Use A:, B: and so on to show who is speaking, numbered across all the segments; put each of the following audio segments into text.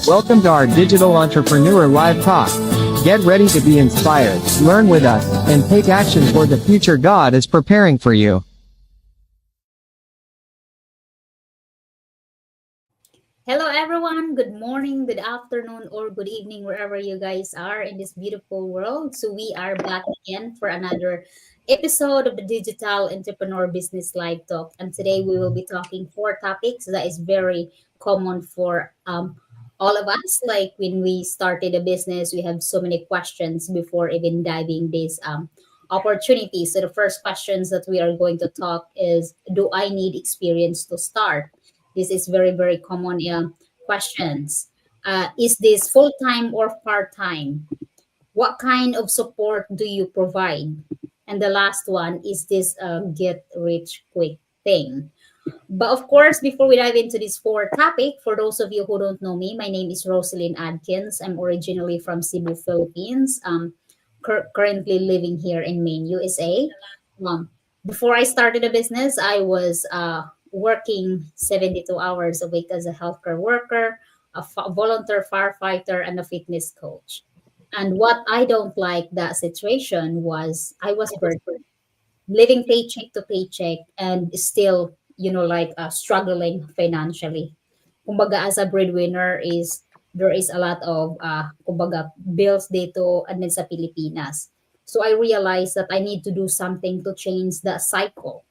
A: Welcome to our Digital Entrepreneur Live Talk. Get ready to be inspired, learn with us, and take action for the future God is preparing for you.
B: Hello, everyone. Good morning, good afternoon, or good evening, wherever you guys are in this beautiful world. So, we are back again for another episode of the Digital Entrepreneur Business Live Talk. And today we will be talking four topics that is very common for all of us. Like when we started a business, we have so many questions before even diving this opportunity. So, the first questions that we are going to talk is, do I need experience to start? This is very, very common questions. Is this full time or part time? What kind of support do you provide? And the last one is this get rich quick thing. But of course, before we dive into this four topic, for those of you who don't know me, my name is Rosalyn Adkins. I'm originally from Cebu, Philippines. Currently living here in Maine, USA. Um, Before I started a business, I was working 72 hours a week as a healthcare worker, a volunteer firefighter, and a fitness coach. And what I don't like that situation was I was burnt, living paycheck to paycheck and still, struggling financially. Kumbaga, as a breadwinner is there is a lot of kumbaga bills dito and then sa Pilipinas. So I realized that I need to do something to change the cycle.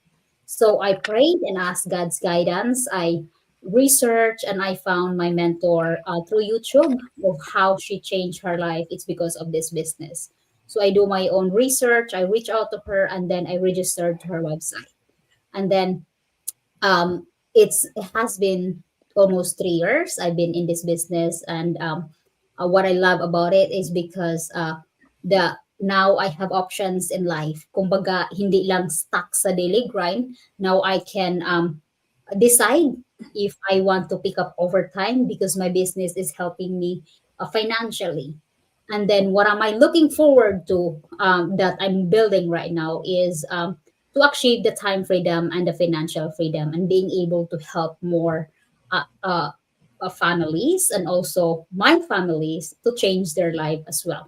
B: So I prayed and asked God's guidance. I researched and I found my mentor through YouTube of how she changed her life. It's because of this business. So I do my own research. I reach out to her and then I registered to her website. And then it has been almost 3 years I've been in this business, and what I love about it is because the now I have options in life. Kumbaga, hindi lang stuck sa daily grind. Now I can decide if I want to pick up overtime because my business is helping me financially. And then what am I looking forward to that I'm building right now is to achieve the time freedom and the financial freedom and being able to help more uh, uh, families and also my families to change their life as well.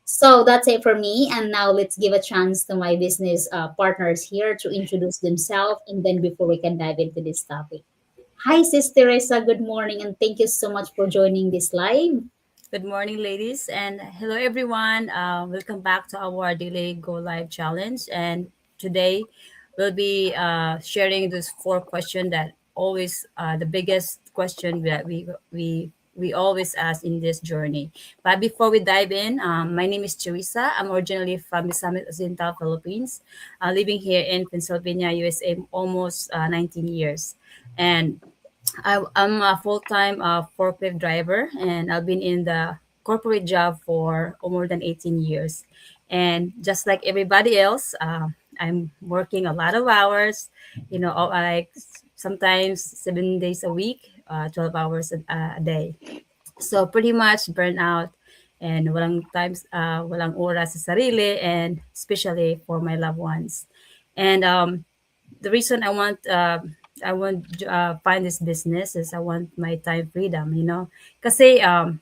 B: So that's it for me. And now let's give a chance to my business partners here to introduce themselves. And then before we can dive into this topic. Hi, Sis Teresa. Good morning. And thank you so much for joining this live.
C: Good morning, ladies, and hello, everyone. Welcome back to our daily Go Live challenge. And today we'll be sharing those four questions that always the biggest question that we always ask in this journey. But before we dive in, my name is Teresa. I'm originally from the Summit Occidental, Philippines, living here in Pennsylvania, USA, almost 19 years, and I'm a full-time forklift driver, and I've been in the corporate job for more than 18 years. And just like everybody else, I'm working a lot of hours, like sometimes 7 days a week, 12 hours a day. So pretty much burnout and walang oras sa sarili, and especially for my loved ones. And the reason I want find this business is I want my time freedom, kasi I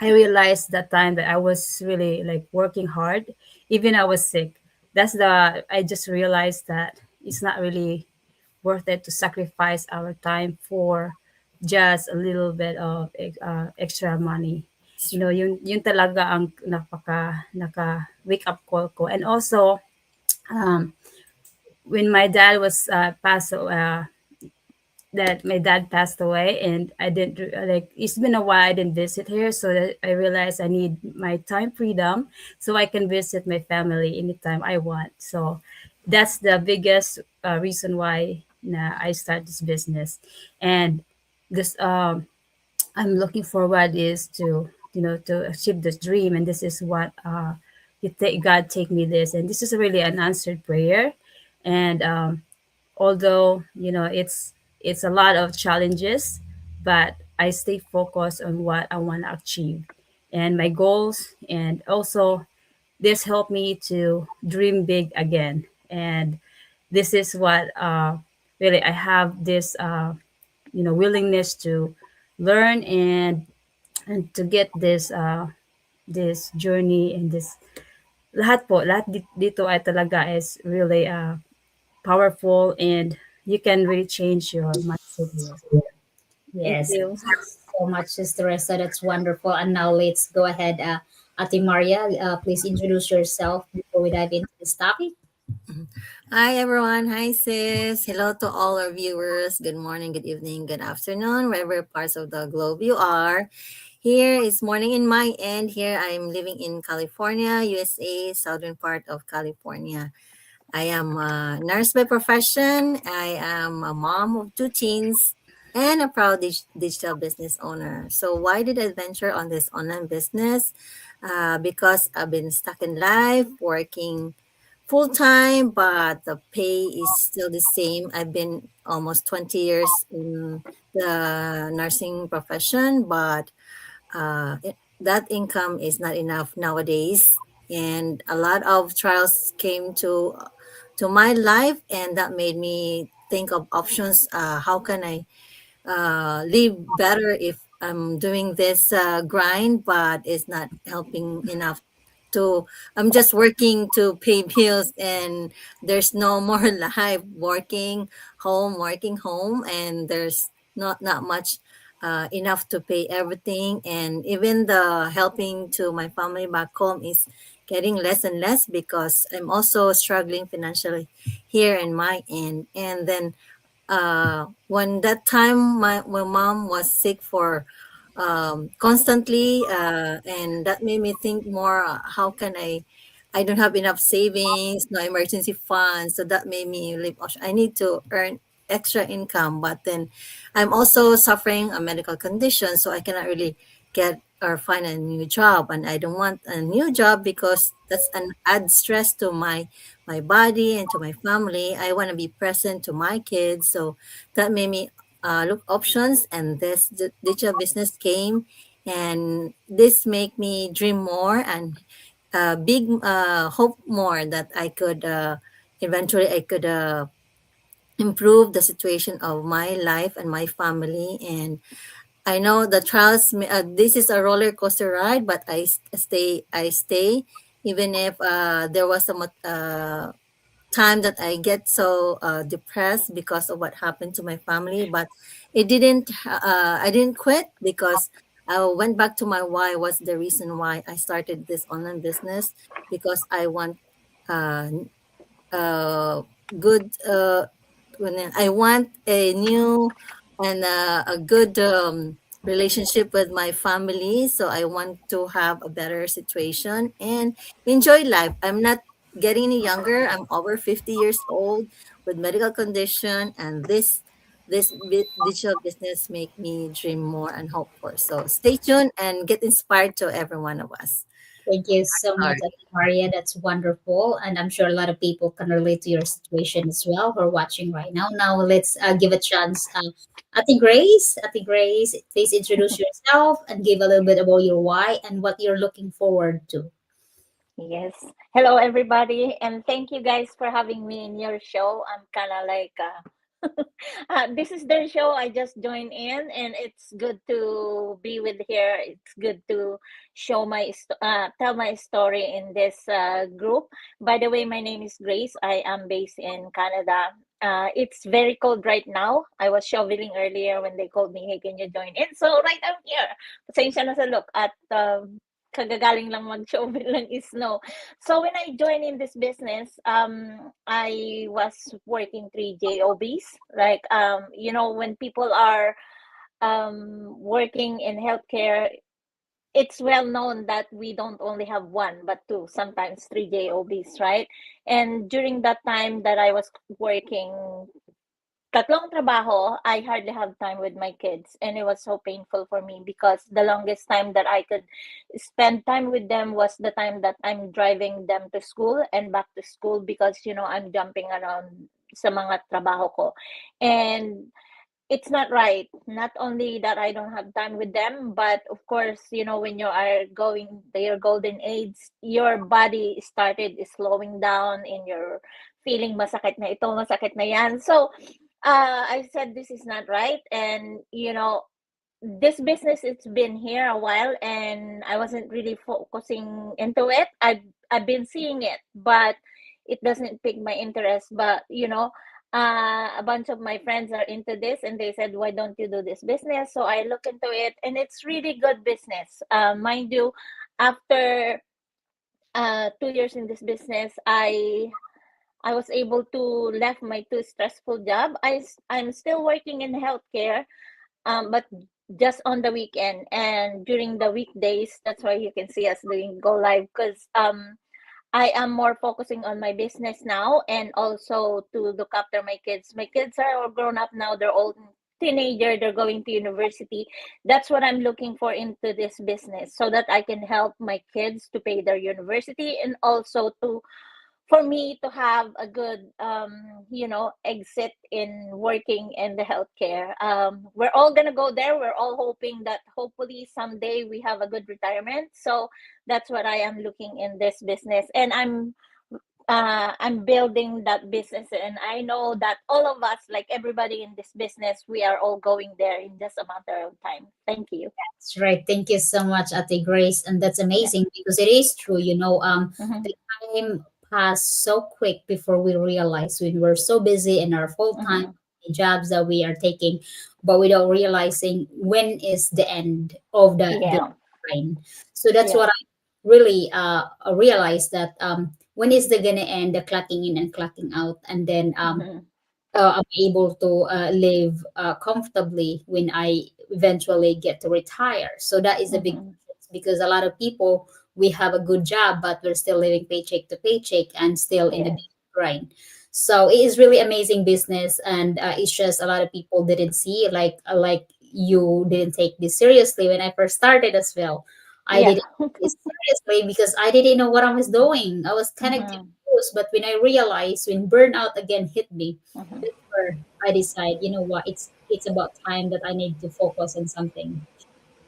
C: realized that time that I was really like working hard, even I was sick. I just realized that it's not really worth it to sacrifice our time for just a little bit of extra money. Yun talaga ang naka wake up call ko. And also, um, when my dad was that my dad passed away, and I didn't like, it's been a while I didn't visit here, so that I realized I need my time freedom so I can visit my family anytime I want. So that's the biggest reason why I start this business. And this I'm looking forward is to to achieve this dream, and this is what God take me this, and this is really an answered prayer. And although it's a lot of challenges, but I stay focused on what I want to achieve and my goals. And also this helped me to dream big again. And this is what really I have this willingness to learn and and to get this journey and this lahat dito ay talaga is really powerful, and you can really change your mindset here. Thank
B: Yes,
C: you.
B: thank you so much, Sister Ressa. That's wonderful. And now let's go ahead, Ate Maria. Please introduce yourself before we dive into this topic.
D: Hi everyone. Hi sis. Hello to all our viewers. Good morning, good evening, good afternoon, wherever parts of the globe you are. Here is morning in my end. Here I'm living in California, USA, southern part of California. I am a nurse by profession. I am a mom of two teens and a proud digital business owner. So why did I venture on this online business? Because I've been stuck in life, working full time, but the pay is still the same. I've been almost 20 years in the nursing profession, but that income is not enough nowadays. And a lot of trials came to my life, and that made me think of options. How can I live better if I'm doing this grind, but it's not helping enough to. I'm just working to pay bills, and there's no more life working home, and there's not much enough to pay everything, and even the helping to my family back home is getting less and less because I'm also struggling financially here in my end. And then when that time my mom was sick for constantly, and that made me think more, how can I don't have enough savings, no emergency funds, so that made me live. I need to earn extra income, but then I'm also suffering a medical condition, so I cannot really get or find a new job, and I don't want a new job because that's an add stress to my body and to my family. I want to be present to my kids. So that made me look options, and this digital business came, and this make me dream more and big hope more that I could eventually I could improve the situation of my life and my family. And I know the trials. This is a roller coaster ride, but stay. I stay, even if there was some time that I get so depressed because of what happened to my family. But it didn't. I didn't quit because I went back to my why. Was the reason why I started this online business, because I want uh, good. I want a new and a good relationship with my family. So I want to have a better situation and enjoy life. I'm not getting any younger. I'm over 50 years old with medical condition, and this digital business make me dream more and hope for. So stay tuned and get inspired to every one of us.
B: Thank you so much, Ate Maria. That's wonderful. And I'm sure a lot of people can relate to your situation as well who are watching right now. Now, let's give a chance. Ate Grace, please introduce yourself and give a little bit about your why and what you're looking forward to.
E: Yes. Hello, everybody, and thank you guys for having me in your show. I'm kind of like, this is their show. I just joined in, and it's good to be with here. It's good to show tell my story in this group. By the way, my name is Grace. I am based in Canada. It's very cold right now. I was shoveling earlier when they called me, hey, can you join in? So right out here. Pasensya na sa look at kagagaling lang mag-shovel ng snow. So when I joined in this business, I was working three jobs. Like, when people are working in healthcare, it's well known that we don't only have one but two, sometimes three jobs, right? And during that time that I was working tatlong trabaho, I hardly have time with my kids. And it was so painful for me because the longest time that I could spend time with them was the time that I'm driving them to school and back to school because, I'm jumping around sa mga trabaho ko. And it's not right. Not only that I don't have time with them, but of course, when you are going to your golden age, your body started slowing down and you're feeling masakit na ito, masakit na yan. So, I said this is not right. And, this business, it's been here a while, and I wasn't really focusing into it. I've been seeing it, but it doesn't pique my interest. But a bunch of my friends are into this, and they said, "Why don't you do this business?" So I look into it, and it's really good business. Mind you, after 2 years in this business, I was able to left my too stressful job. I'm still working in healthcare, but just on the weekend and during the weekdays. That's why you can see us doing go live, because I am more focusing on my business now, and also to look after my kids. My kids are all grown up now. They're all teenager. They're going to university. That's what I'm looking for into this business, so that I can help my kids to pay their university, and also to for me to have a good exit in working in the healthcare. We're all gonna go there. We're all hoping that hopefully someday we have a good retirement. So that's what I am looking in this business, and I'm building that business, and I know that all of us, like everybody in this business, we are all going there in just a matter of time. Thank you.
B: That's right. Thank you so much, Ate Grace. And that's amazing because it is true,
E: Mhm,
B: the time passed so quick before we realize when we're so busy in our full-time
E: mhm.
B: jobs that we are taking, but without realizing when is the end of the
E: Yeah,
B: line. So that's
E: yeah.
B: what I really realized that when is the gonna end the clocking in and clocking out, and then
E: Mhm,
B: I'm able to live comfortably when I eventually get to retire. So that is a big
E: mhm.
B: difference because a lot of people, we have a good job, but we're still living paycheck to paycheck and still in the
E: Yes.
B: big grind. So it is really amazing business, and it's just a lot of people didn't see like you didn't take this seriously when I first started as well. I
E: Yeah.
B: didn't take this seriously because I didn't know what I was doing. I was kind of
E: Mhm,
B: confused, but when I realized when burnout again hit me,
E: mhm.
B: that's where I decide, you know what, it's about time that I need to focus on something.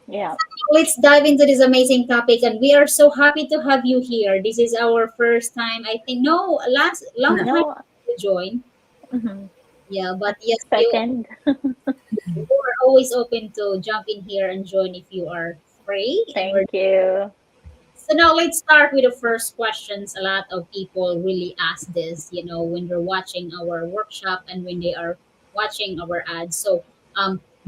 E: Yeah.
B: Let's dive into this amazing topic, and we are so happy to have you here. This is our first time, I think. No, last long
C: No.
B: time
E: No.
B: to join.
E: Mhm.
B: Yeah, but yes,
E: Second.
B: you are always open to jump in here and join if you are free, and we're.
E: Thank you.
B: So now let's start with the first questions. A lot of people really ask this, when they're watching our workshop and when they are watching our ads. So,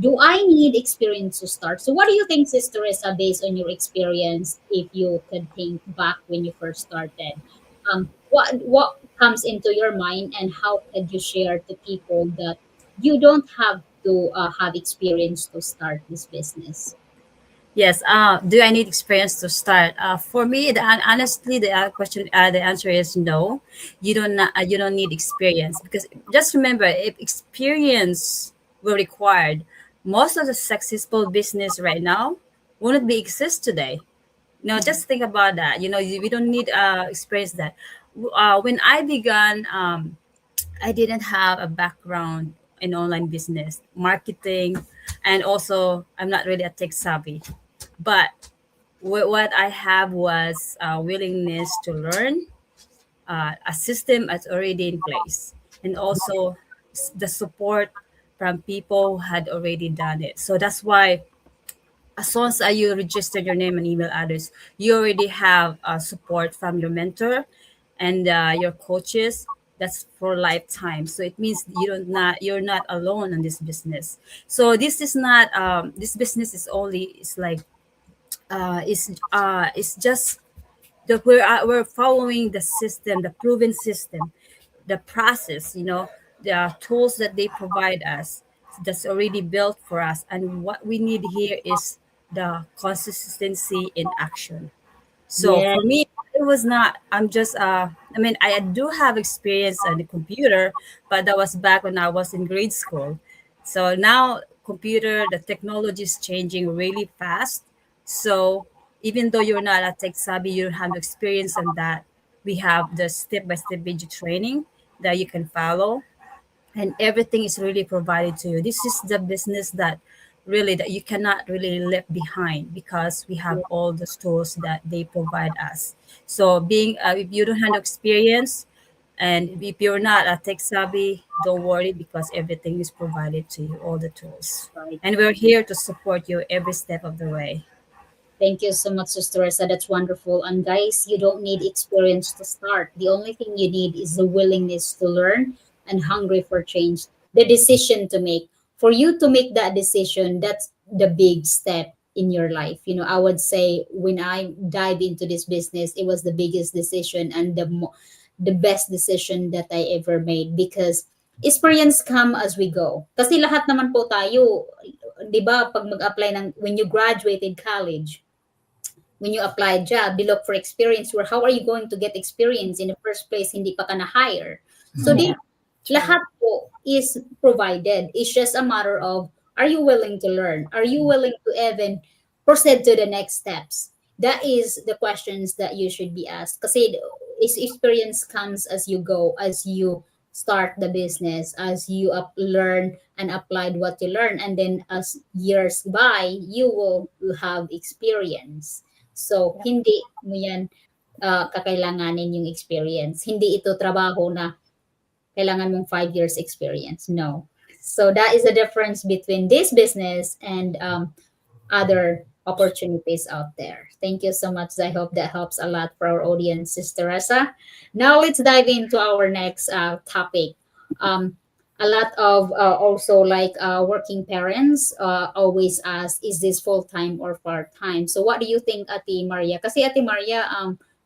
B: do I need experience to start? So, what do you think, Sister Teresa, based on your experience, if you could think back when you first started? What comes into your mind, and how could you share to people that you don't have to have experience to start this business?
C: Yes. Do I need experience to start? For me, honestly, the answer is no. You don't need experience, because just remember, if experience were required, most of the successful business right now wouldn't be exist today. No, just think about that. We don't need experience that. When I began, I didn't have a background in online business, marketing, and also I'm not really a tech savvy. But what I have was a willingness to learn, a system that's already in place, and also the support from people who had already done it. So that's why, as soon as you register your name and email address, you already have support from your mentor and your coaches. That's for lifetime. So it means you're not alone in this business. So this is not this business is only it's like it's just that we're following the system, the proven system, the process, the tools that they provide us, that's already built for us, and what we need here is the consistency in action. So
B: Yeah.
C: for me, it was not. I'm just. I mean, I do have experience on the computer, but that was back when I was in grade school. So now, computer, the technology is changing really fast. So even though you're not a tech savvy, you don't have experience on that. We have the step-by-step video training that you can follow, and everything is really provided to you. This is the business that really that you cannot really left behind, because we have all the tools that they provide us. So being if you don't have experience, And if you're not a tech savvy, don't worry because everything is provided to you, all the tools.
B: Right.
C: And we're here to support you every step of the way.
B: Thank you so much, Sister Ressa. That's wonderful. And guys, you don't need experience to start. The only thing you need is the willingness to learn and hungry for change, the decision to make. For you to make that decision, that's the big step in your life. I would say when I dive into this business, it was the biggest decision and the best decision that I ever made because experience come as we go. Kasi lahat naman po tayo, 'di ba, pag mag-apply when you graduated college, when you apply a job, they look for experience. Where how are you going to get experience in the first place? Hindi pa ka na hire. So
D: Yeah.
B: lahat po is provided. It's just a matter of are you willing to learn? Are you willing to even proceed to the next steps? That is the questions that you should be asked. Kasi experience comes as you go, as you start the business, as you learn and applied what you learn, and then as years by, you will have experience. So, hindi mo yan kakailanganin yung experience. Hindi ito trabaho na kailangan mong 5 years experience. No. So, that is the difference between this business and other opportunities out there. Thank you so much. I hope that helps a lot for our audience, Sister Teresa. Now, let's dive into our next topic. A lot of also like working parents always ask, is this full-time or part-time? So what do you think, Ate Maria? Kasi Ate Maria,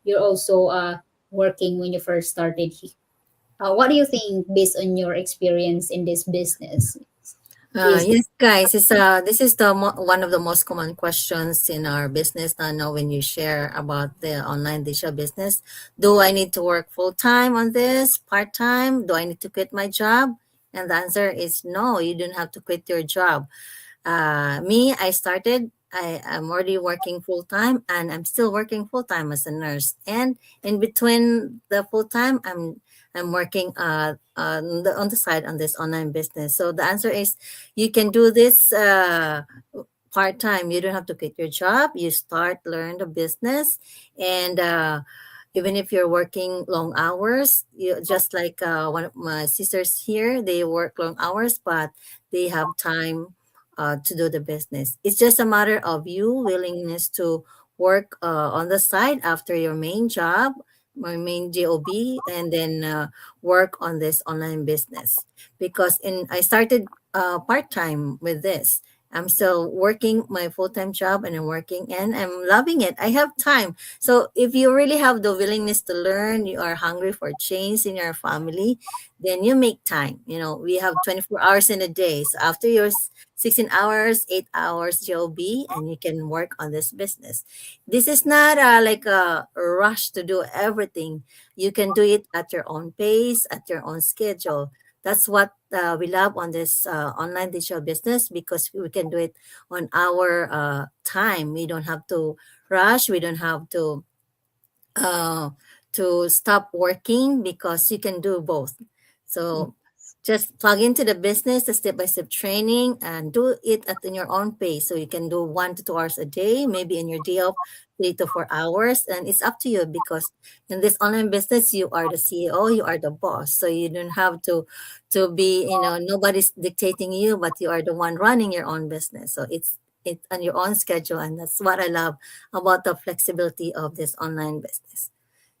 B: you're also working when you first started. What do you think based on your experience in this business?
D: Yes, guys, this is one of the most common questions in our business. I know when you share about the online digital business, do I need to work full time on this, part time? Do I need to quit my job? And the answer is no. You don't have to quit your job. I started. I'm already working full time, and I'm still working full time as a nurse. And in between the full time, I'm working on the side on this online business. So the answer is you can do this part time. You don't have to quit your job. You learn the business, and even if you're working long hours, you just like one of my sisters here, they work long hours, but they have time to do the business. It's just a matter of you willingness to work on the side after your main job, my main job, and then work on this online business. Because I started part-time with this. I'm still working my full-time job, and I'm working and I'm loving it. I have time. So if you really have the willingness to learn, you are hungry for change in your family, then you make time. We have 24 hours in a day. So after your 16 hours, 8 hours job, and you can work on this business. This is not like a rush to do everything. You can do it at your own pace, at your own schedule. That's what we love on this online digital business, because we can do it on our time. We don't have to rush. We don't have uh, to stop working, because you can do both. So just plug into the business, the step-by-step training, and do it in your own pace. So you can do 1 to 2 hours a day, maybe in your day of 3 to 4 hours, and it's up to you, because in this online business, you are the CEO, you are the boss. So you don't have to be, nobody's dictating you, but you are the one running your own business. So it's on your own schedule, and that's what I love about the flexibility of this online business.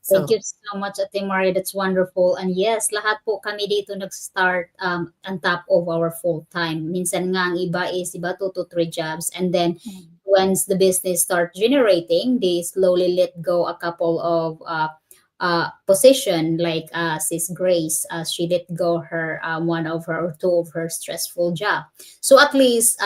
D: So
B: Thank you so much, Ate Maria. That's wonderful. And yes, lahat po kami dito nag-start on top of our full-time. Minsan nga ang iba is 2 to 3 jobs. And then once the business start generating, they slowly let go a couple of position, like Sis Grace. She let go her one of her or two of her stressful job. So at least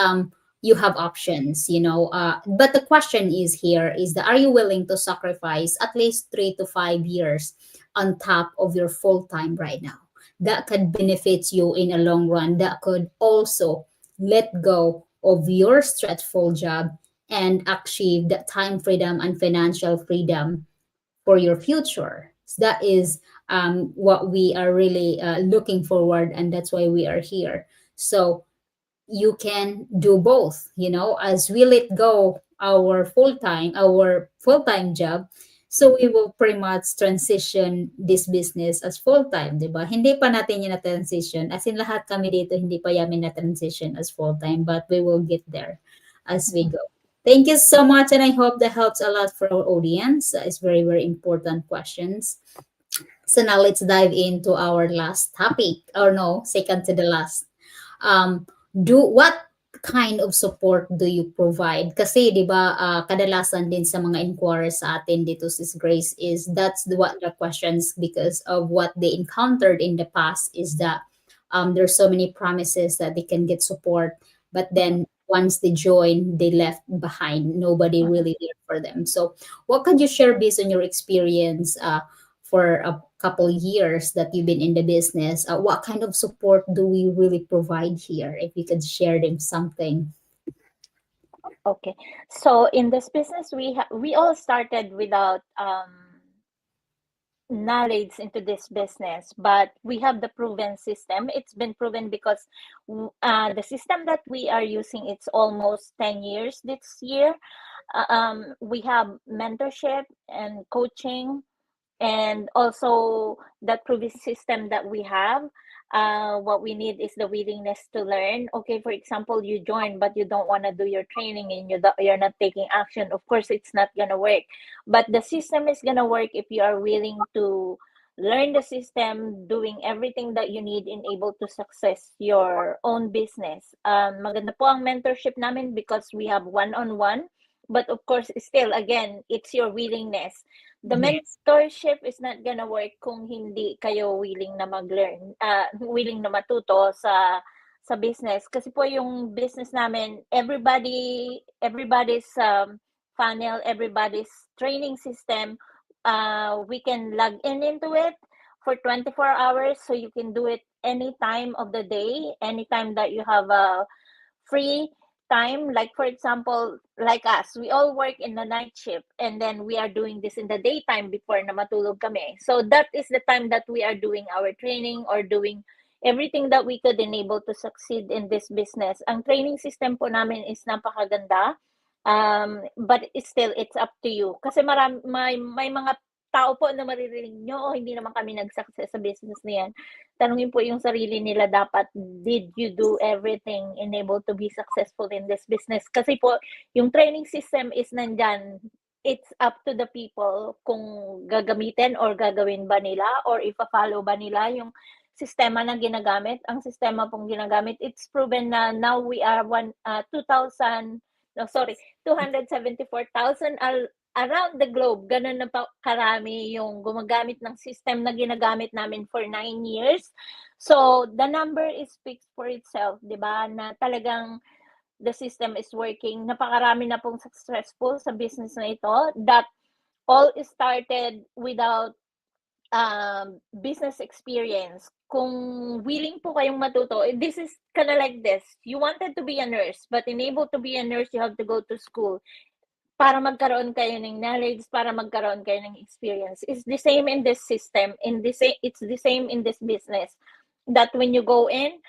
B: you have options, but the question is here is that are you willing to sacrifice at least 3 to 5 years on top of your full-time right now? That could benefit you in a long run. That could also let go of your stressful job and achieve that time freedom and financial freedom for your future. So that is what we are really looking forward, and that's why we are here. So you can do both, as we let go our full-time job, So we will pretty much transition this business as full-time, di ba? Hindi pa natin yun na-transition. As in lahat kami dito, hindi pa yamin na-transition as full-time, but we will get there as we go. Thank you so much, and I hope that helps a lot for our audience. It's very, very important questions. So now let's dive into our last topic, or no, second to the last. What kind of support do you provide? Kasi 'di ba kadalasan din sa mga inquiries sa atin dito Sis Grace is what the questions because of what they encountered in the past is that there's so many promises that they can get support, but then once they join, they left behind. Nobody really there for them. So, what could you share based on your experience for a couple years that you've been in the business? What kind of support do we really provide here? If you could share them something.
E: Okay. So in this business, we all started without knowledge into this business, but we have the proven system. It's been proven because the system that we are using, it's almost 10 years this year. We have mentorship and coaching, and also that proven system that we have. What we need is the willingness to learn. Okay, for example, you join but you don't want to do your training and you're not taking action. Of course, it's not gonna work. But the system is gonna work if you are willing to learn the system, doing everything that you need in able to success your own business. Maganda po ang mentorship namin because we have one-on-one. But of course, still, again, it's your willingness. The mentorship is not gonna work kung hindi kayo willing na mag-learn, willing na matuto sa business. Kasi po yung business namin, everybody's funnel, everybody's training system, we can log into it for 24 hours, so you can do it any time of the day, anytime that you have a free time. Like for example, like us, we all work in the night shift and then we are doing this in the daytime before na matulog kami. So that is the time that we are doing our training or doing everything that we could enable to succeed in this business. Ang training system po namin is napakaganda. But it's up to you. Kasi may mga tao po na maririnig nyo, hindi naman kami nag-success sa business na yan. Tanungin po yung sarili nila dapat, did you do everything enable to be successful in this business? Kasi po, yung training system is nandyan. It's up to the people kung gagamitin or gagawin ba nila or ipa-follow ba nila yung sistema na ginagamit. Ang sistema pong ginagamit, it's proven na now we are 274,000 around the globe. Ganun na pa karami yung gumagamit ng system na ginagamit namin for 9 years. So, the number speaks for itself, di ba? Na talagang the system is working. Napakarami na pong successful sa business na ito that all started without business experience. Kung willing po kayong matuto, this is kind of like this. You wanted to be a nurse, but enable to be a nurse, you have to go to school para magkaroon kayo ng knowledge, para magkaroon kayo ng experience. It's the same in this system. It's the same in this business. That when you go in,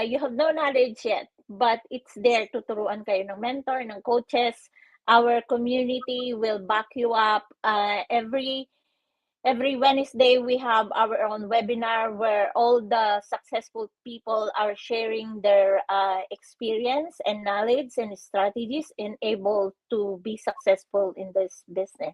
E: you have no knowledge yet, but it's there. Tuturuan kayo ng mentor, ng coaches. Our community will back you up. Every Wednesday, we have our own webinar where all the successful people are sharing their experience and knowledge and strategies and able to be successful in this business.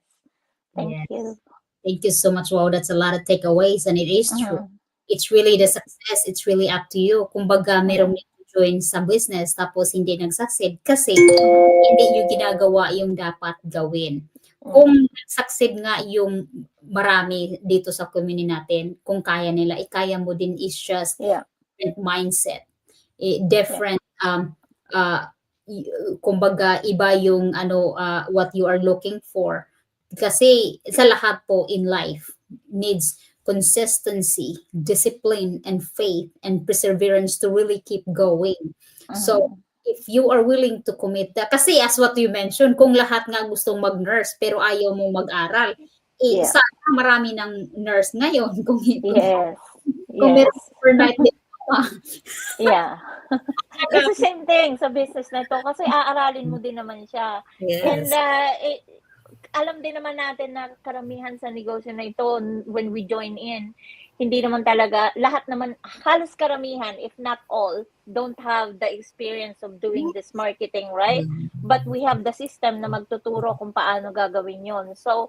E: Thank you.
B: Thank you so much. Wow, that's a lot of takeaways, and it is true. It's really the success. It's really up to you. Kumbaga, merong join sa business tapos hindi nag-succeed kasi hindi yung ginagawa yung dapat gawin. Kung succeed nga yung marami dito sa community natin, kung kaya nila, kaya mo din is just different mindset. Different, kumbaga, iba yung what you are looking for. Kasi sa lahat po in life needs consistency, discipline, and faith, and perseverance to really keep going. So, if you are willing to commit, kasi as what you mentioned, kung lahat nga gustong mag-nurse pero ayaw mo mag-aral, sana marami ng nurse ngayon. Kung meron overnight diploma.
E: It's the same thing sa business na to kasi aaralin mo din naman siya. And alam din naman natin na karamihan sa negosyo na ito, when we join in, hindi naman talaga, lahat naman, halos karamihan, if not all, don't have the experience of doing this marketing, right? But we have the system na magtuturo kung paano gagawin yon. So,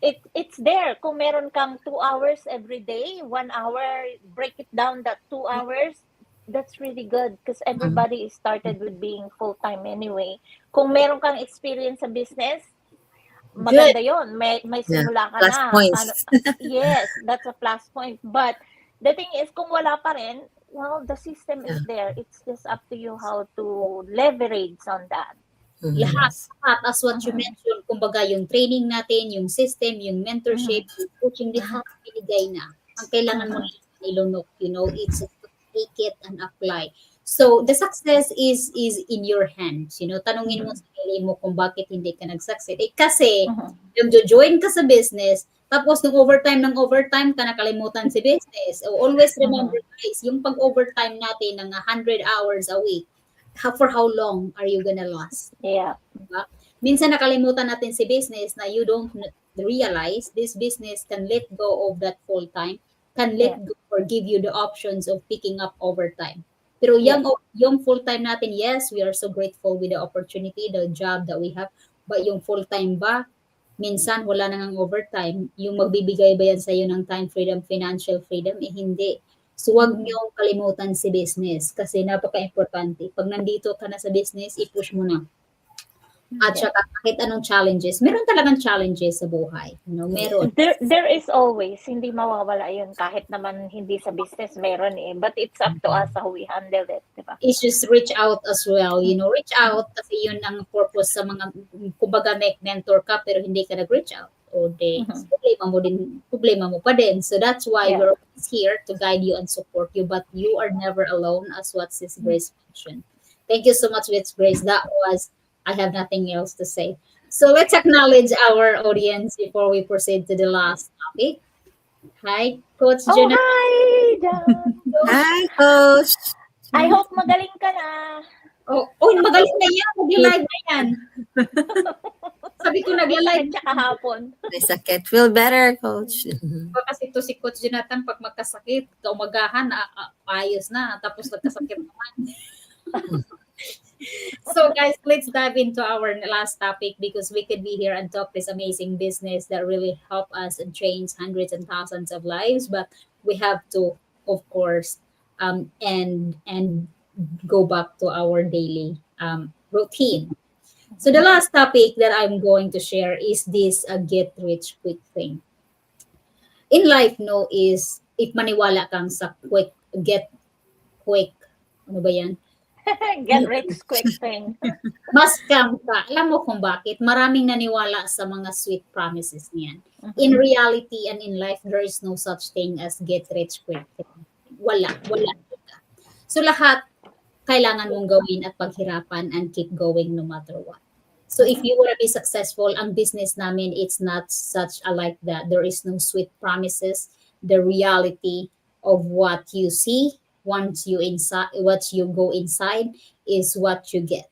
E: it's there. Kung meron kang 2 hours every day, 1 hour, break it down that 2 hours, that's really good because everybody started with being full-time anyway. Kung meron kang experience sa business, maganda yon. May
D: Yeah,
E: simula ka
D: plus
E: na.
D: points.
E: Yes, that's a plus point. But the thing is, kung wala pa rin, well, the system is there. It's just up to you how to leverage on that.
B: Lahat, as what you mentioned, kumbaga yung training natin, yung system, yung mentorship, yung coaching, lahat binigay na. Ang kailangan mo ilunok, it's to take it and apply. So, the success is in your hands. Tanungin mo sa sarili mo kung bakit hindi ka nag-succeed. Kasi, yung join ka sa business, tapos nung overtime ka, nakalimutan si business. So, always remember, guys, yung pag-overtime natin ng 100 hours a week, for how long are you gonna last?
E: Yeah.
B: Diba? Minsan nakalimutan natin si business na you don't realize this business can let go of that full time, can let go or give you the options of picking up overtime. Pero yung full time natin, yes, we are so grateful with the opportunity, the job that we have. But yung full time ba, minsan wala nang overtime. Yung magbibigay ba yan sa'yo ng time freedom, financial freedom? Hindi. So, huwag niyong kalimutan si business kasi napaka-importante. Pag nandito ka na sa business, i-push mo na. At saka kahit anong challenges, meron talagang challenges sa buhay. Meron.
E: There is always, hindi mawawala yun kahit naman hindi sa business meron eh. But it's up to us how we handle it, diba?
B: It's just reach out as well. Reach out kasi yun ang purpose sa mga, kumbaga may mentor ka pero hindi ka nag-reach out. O problema mo pa din. So that's why we're always here to guide you and support you. But you are never alone as what Sis Grace mentioned. Thank you so much, Sis Grace. I have nothing else to say. So let's acknowledge our audience before we proceed to the last topic. Hi, Coach Jonathan.
E: Hi, John.
D: Hi, Coach.
E: I hope magaling ka na.
B: Magaling na yan. Mag-live na yan. Sabi ko nagla-live
E: Tsaka hapon.
D: May sakit. Feel better, Coach.
B: kasi to si Coach Jonathan pag magkasakit, kaumagahan, ayos na. Tapos nagkasakit naman. So guys, let's dive into our last topic because we could be here and talk this amazing business that really help us and change hundreds and thousands of lives. But we have to, of course, and go back to our daily routine. So the last topic that I'm going to share is this get rich quick thing. In life, is if maniwala kang sa get quick, ano ba yan?
E: Get rich quick thing.
B: Mas scam ka. Alam mo kung bakit? Maraming naniwala sa mga sweet promises niyan. In reality and in life, there is no such thing as get rich quick thing. Wala. So lahat, kailangan mong gawin at paghirapan and keep going no matter what. So if you want to be successful, ang business namin, it's not such like that. There is no sweet promises. The reality of what you see, once you go inside is what you get.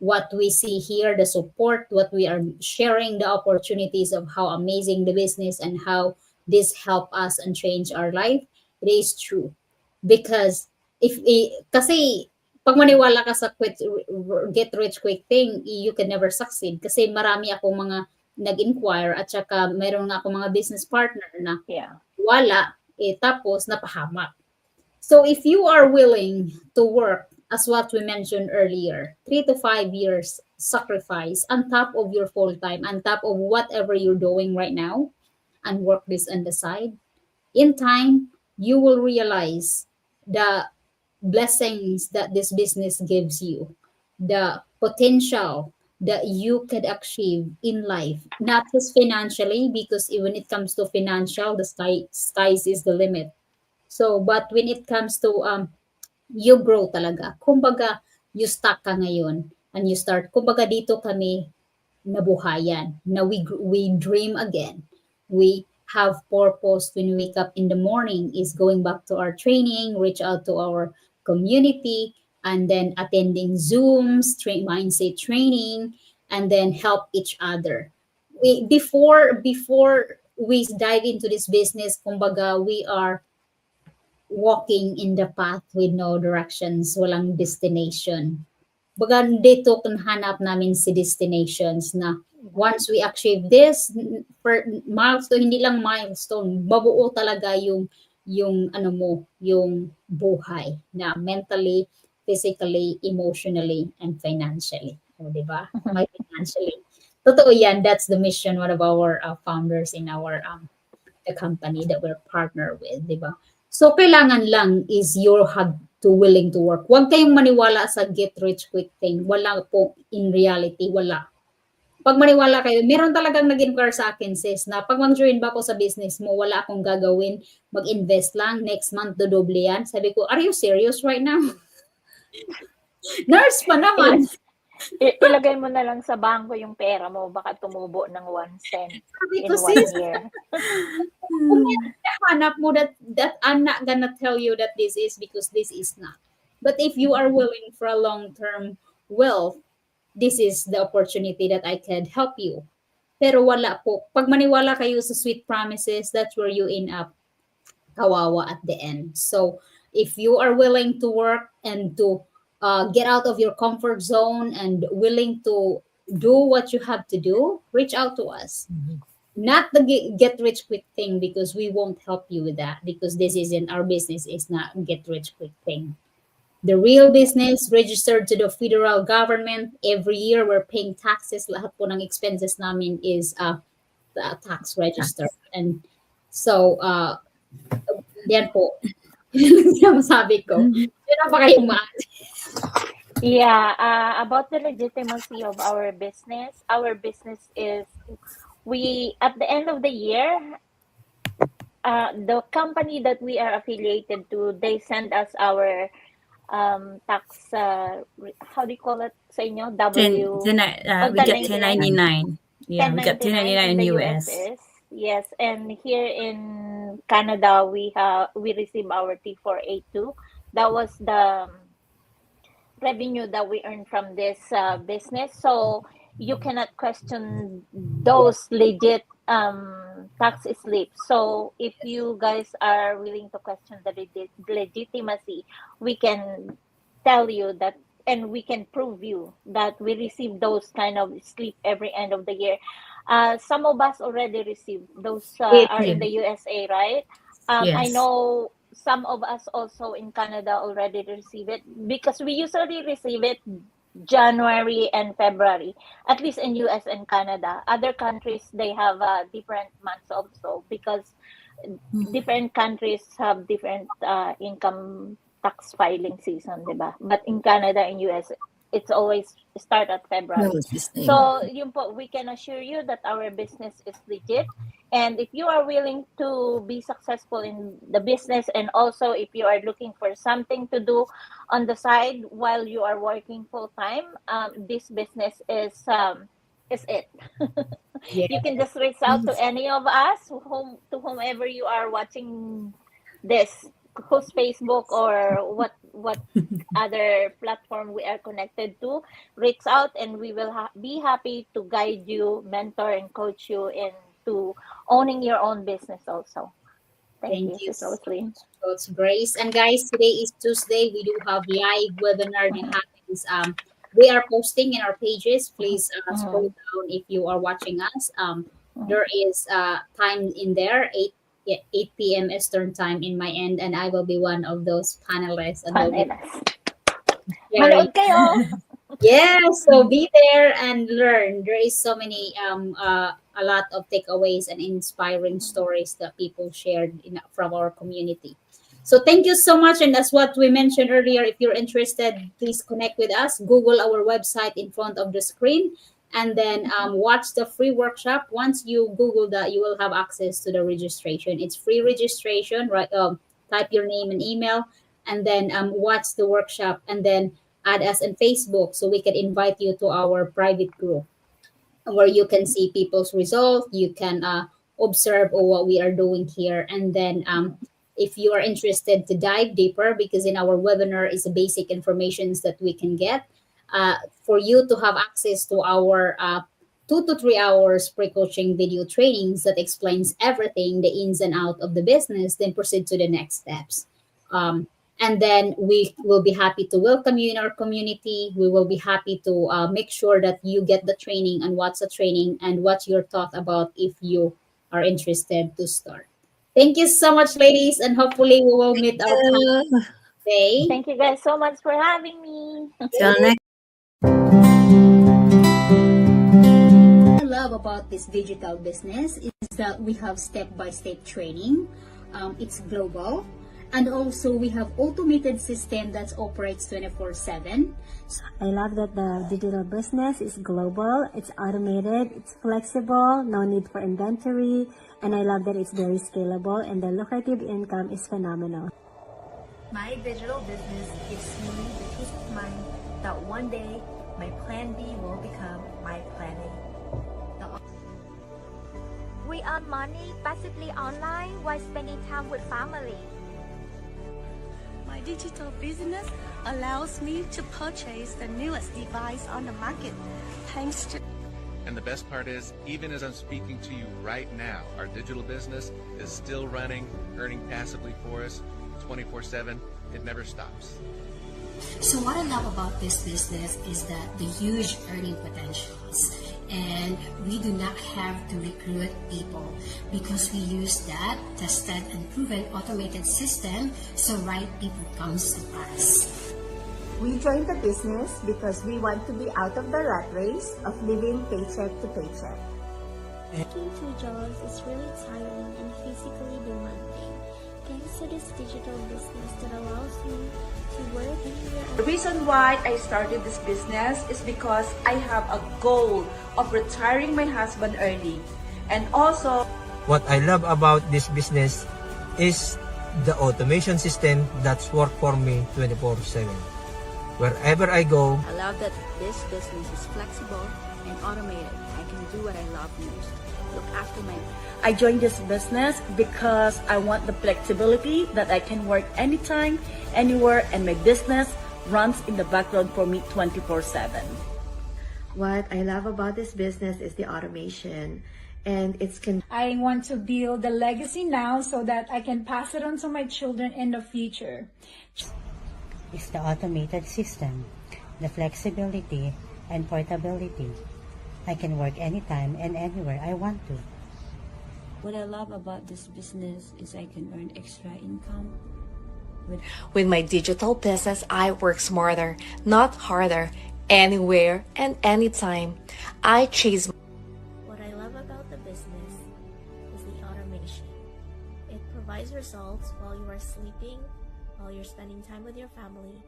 B: What we see here, the support, what we are sharing, the opportunities of how amazing the business and how this help us and change our life, it is true. Because kasi pag maniwala ka sa get rich quick thing, you can never succeed. Kasi marami akong mga nag-inquire at saka meron nga akong mga business partner na wala, tapos napahamak. So if you are willing to work, as what we mentioned earlier, 3 to 5 years sacrifice on top of your full-time, on top of whatever you're doing right now, and work this on the side, in time, you will realize the blessings that this business gives you, the potential that you could achieve in life, not just financially, because when it comes to financial, the skies is the limit. So, but when it comes to you grow talaga. Kumbaga, you stuck ka ngayon and you start. Kumbaga dito kami nabuhayan. Na we dream again. We have purpose when we wake up in the morning is going back to our training, reach out to our community, and then attending Zooms, mindset training, and then help each other. before we dive into this business, kumbaga, we are walking in the path with no directions, walang destination. Baga dito kung hanap namin si destinations na once we achieve this per milestone, hindi lang milestone, mabuo talaga yung ano mo, yung buhay na mentally, physically, emotionally, and financially. O, di ba? May financially. Totoo yan. That's the mission, one of our founders in our the company that we're partner with, di ba? So, kailangan lang is you have to willing to work. Huwag kayong maniwala sa get rich quick thing. Wala po in reality, wala. Pag maniwala kayo, meron talagang nag-inquire sa akin, sis, na pag mag-join ba ako sa business mo, wala akong gagawin, mag-invest lang, next month, dodoble yan. Sabi ko, are you serious right now? Nurse pa naman.
E: Ilagay mo na lang sa bangko yung pera mo, baka tumubo ng 1 cent
B: Sabi
E: in
B: ko,
E: 1
B: sis,
E: year.
B: kung hanap mo that I'm not gonna tell you that this is because this is not. But if you are willing for a long-term wealth, this is the opportunity that I can help you. Pero wala po. Pag maniwala kayo sa sweet promises, that's where you end up kawawa at the end. So if you are willing to work and to get out of your comfort zone and willing to do what you have to do, reach out to us. Not the get rich quick thing, because we won't help you with that, because this isn't our business. Is not get rich quick thing. The real business registered to the federal government. Every year we're paying taxes. Lahat po ng expenses namin is tax registered. And so yan po. Yan masabi ko. Yun ang pa kayong
E: Yeah, about the legitimacy of our business is we, at the end of the year, the company that we are affiliated to, they send us our tax, how do you call it sa inyo?
C: We get 1099. Yeah, we got 1099 in
E: the
C: US.
E: Yes, and here in Canada, we receive our T482. That was the revenue that we earn from this business. So you cannot question those legit tax slips. So if you guys are willing to question the legitimacy, we can tell you that, and we can prove you that we receive those kind of slip every end of the year. Some of us already received those are in the USA, right? I
C: Yes.
E: know some of us also in Canada already receive it, because we usually receive it January and February, at least in US and Canada. Other countries, they have different months also, because different countries have different income tax filing season, diba? But in Canada and US, it's always start at February. So yun po, we can assure you that our business is legit. And if you are willing to be successful in the business, and also if you are looking for something to do on the side while you are working full time, this business is it.
B: Yeah.
E: You can just reach out to any of us, to whomever you are watching this, whose Facebook or what other platform we are connected to. Reach out, and we will be happy to guide you, mentor, and coach you into owning your own business also. Thank you, Sis Rosalie.
B: Coach Grace. And guys, today is Tuesday. We do have live webinar that happens. We are posting in our pages. Please scroll down if you are watching us. There is time in there, 8 p.m. Eastern time in my end, and I will be one of those panelists. And
E: Manood kayo!
B: Yeah, so be there and learn. There is so many a lot of takeaways and inspiring stories that people shared from our community. So thank you so much. And that's what we mentioned earlier. If you're interested, please connect with us. Google our website in front of the screen, and then watch the free workshop. Once you Google that, you will have access to the registration. It's free registration, right? Type your name and email, and then watch the workshop, and then add us on Facebook so we can invite you to our private group where you can see people's results. You can observe what we are doing here, and then if you are interested to dive deeper, because in our webinar is the basic informations that we can get for you to have access to our 2 to 3 hours pre-coaching video trainings that explains everything, the ins and out of the business, then proceed to the next steps. And then we will be happy to welcome you in our community. We will be happy to make sure that you get the training and what's the training and what your thought about if you are interested to start. Thank you so much, ladies, and hopefully we will meet our time today.
E: Thank you guys so much for having me.
D: Till next.
B: What I love about this digital business is that we have step-by-step training. It's global. And also we have automated system that operates 24/7.
F: I love that the digital business is global, it's automated, it's flexible, no need for inventory, and I love that it's very scalable and the lucrative income is phenomenal.
G: My digital business gives me the peace of mind that one day my plan B will become my plan A.
H: We earn money passively online while spending time with family.
I: My digital business allows me to purchase the newest device on the market, thanks to...
J: And the best part is, even as I'm speaking to you right now, our digital business is still running, earning passively for us 24/7. It never stops.
K: So what I love about this business is that the huge earning potentials, and we do not have to recruit people because we use that tested and proven automated system, so right people comes to us.
L: We joined the business because we want to be out of the rat race of living paycheck to paycheck.
M: Working 2 jobs is really tiring and physically demanding. Thanks to this digital business that allows me to work anywhere.
N: The reason why I started this business is because I have a goal of retiring my husband early. And also,
O: what I love about this business is the automation system that's work for me 24/7. Wherever I go,
P: I love that this business is flexible and automated. I can do what I love most. Look after my...
N: I joined this business because I want the flexibility that I can work anytime, anywhere, and my business runs in the background for me 24/7.
Q: What I love about this business is the automation, and
R: I want to build a legacy now so that I can pass it on to my children in the future.
S: It's the automated system, the flexibility and portability. I can work anytime and anywhere I want to.
C: What I love about this business is I can earn extra income.
T: With my digital business, I work smarter, not harder, anywhere and anytime. I chase.
M: What I love about the business is the automation. It provides results while you are sleeping, while you're spending time with your family,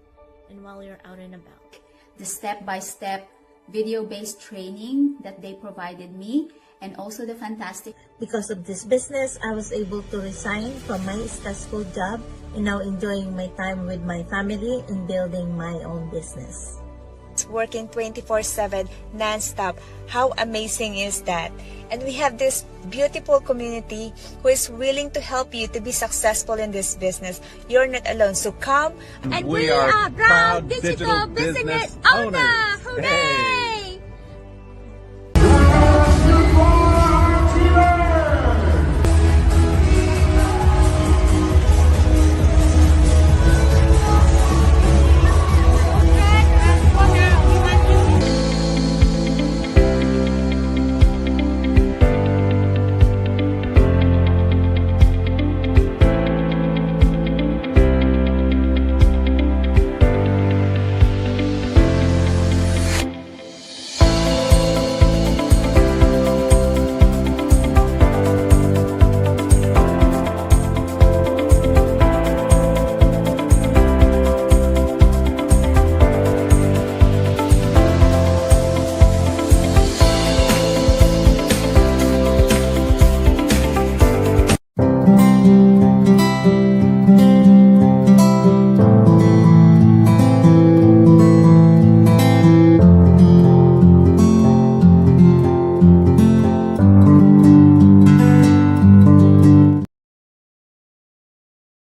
M: and while you're out and about.
U: The step-by-step video-based training that they provided me, and also the fantastic...
L: Because of this business, I was able to resign from my stressful job and now enjoying my time with my family and building my own business.
V: Working 24/7 non-stop. How amazing is that? And we have this beautiful community who is willing to help you to be successful in this business. You're not alone, so come.
J: And we are proud digital business owners.
V: Hooray!